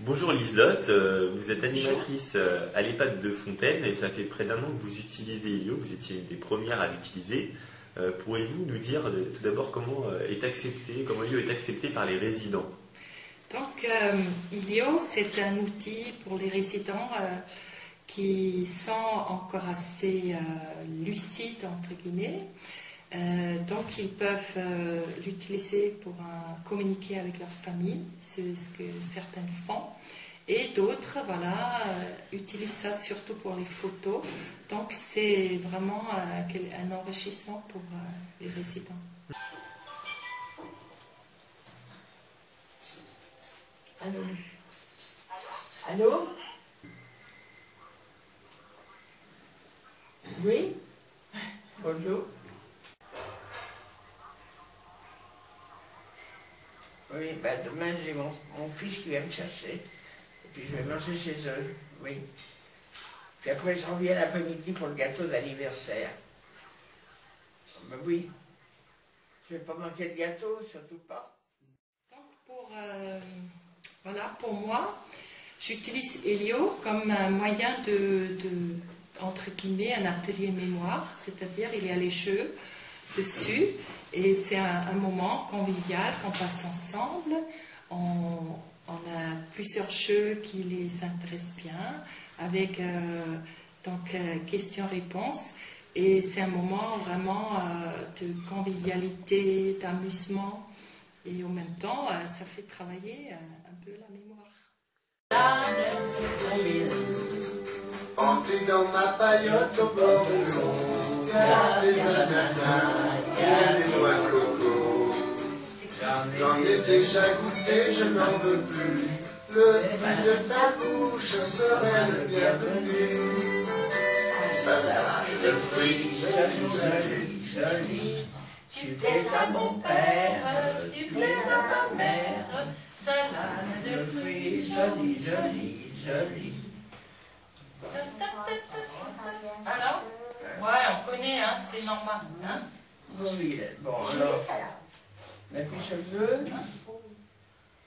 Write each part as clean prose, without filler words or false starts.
Bonjour Liselotte, vous êtes animatrice à l'EHPAD de Fontaine et ça fait près d'un an que vous utilisez Elio, vous étiez une des premières à l'utiliser. Pourriez-vous nous dire tout d'abord comment Elio est accepté par les résidents? Donc, Elio, c'est un outil pour les résidents qui sont encore assez lucides, entre guillemets. Donc, ils peuvent l'utiliser pour communiquer avec leur famille, c'est ce que certaines font. Et d'autres, utilisent ça surtout pour les photos. Donc, c'est vraiment un enrichissement pour les résidents. Allô? Allô? Oui? Bonjour. Oui, demain j'ai mon fils qui vient me chercher. Et puis je vais manger chez eux, oui. Puis après je reviens l'après-midi pour le gâteau d'anniversaire. Ben oui. Je ne vais pas manquer de gâteau, surtout pas. Donc pour moi, j'utilise Elio comme un moyen entre guillemets, un atelier mémoire, c'est-à-dire il y a les jeux dessus et c'est un moment convivial qu'on passe ensemble. On a plusieurs jeux qui les intéressent bien avec questions-réponses et c'est un moment vraiment de convivialité, d'amusement et en même temps ça fait travailler un peu la mémoire. Entré dans ma paillote au bord de l'eau, il y a des ananas, il y a des noix de coco. J'en ai déjà goûté, je n'en veux plus. Le fruit de ta bouche serait le bienvenu. Salade de fruits, jolie, jolie. Tu plais à mon père, tu plais à ma mère. Salade de fruits, jolie, jolie, jolie. Alors? Ouais, on connaît, hein, c'est normal. Hein? Oui, bon alors. La fiche bleue.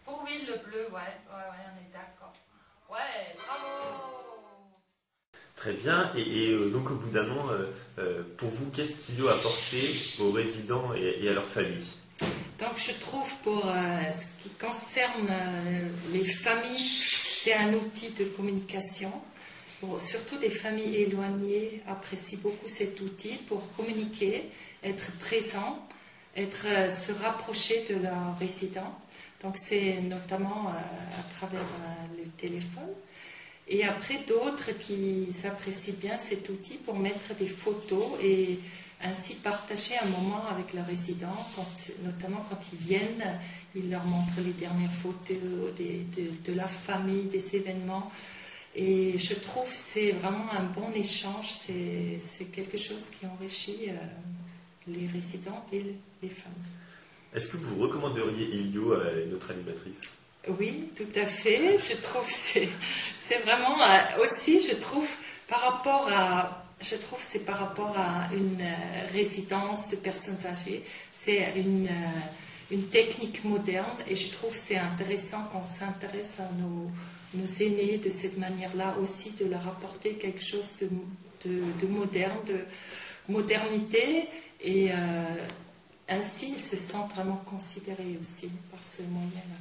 Oui, le bleu, ouais, on est d'accord. Ouais, bravo! Très bien, et donc au bout d'un an, pour vous, qu'est-ce qu'Elio a apporté aux résidents et à leur famille? Donc je trouve pour ce qui concerne les familles, c'est un outil de communication. Surtout des familles éloignées apprécient beaucoup cet outil pour communiquer, être présent, se rapprocher de leurs résidents. Donc c'est notamment à travers le téléphone. Et après d'autres qui s'apprécient bien cet outil pour mettre des photos et ainsi partager un moment avec leurs résidents, notamment quand ils viennent, ils leur montrent les dernières photos de la famille, des événements. Et je trouve que c'est vraiment un bon échange, c'est quelque chose qui enrichit les résidents et les familles. Est-ce que vous recommanderiez Elio à notre animatrice? Oui, tout à fait. Je trouve c'est vraiment aussi, je trouve c'est par rapport à une résidence de personnes âgées. C'est une technique moderne et je trouve c'est intéressant qu'on s'intéresse à nos aînés de cette manière-là aussi, de leur apporter quelque chose de moderne, de modernité et ainsi ils se sentent vraiment considérés aussi par ce moyen-là.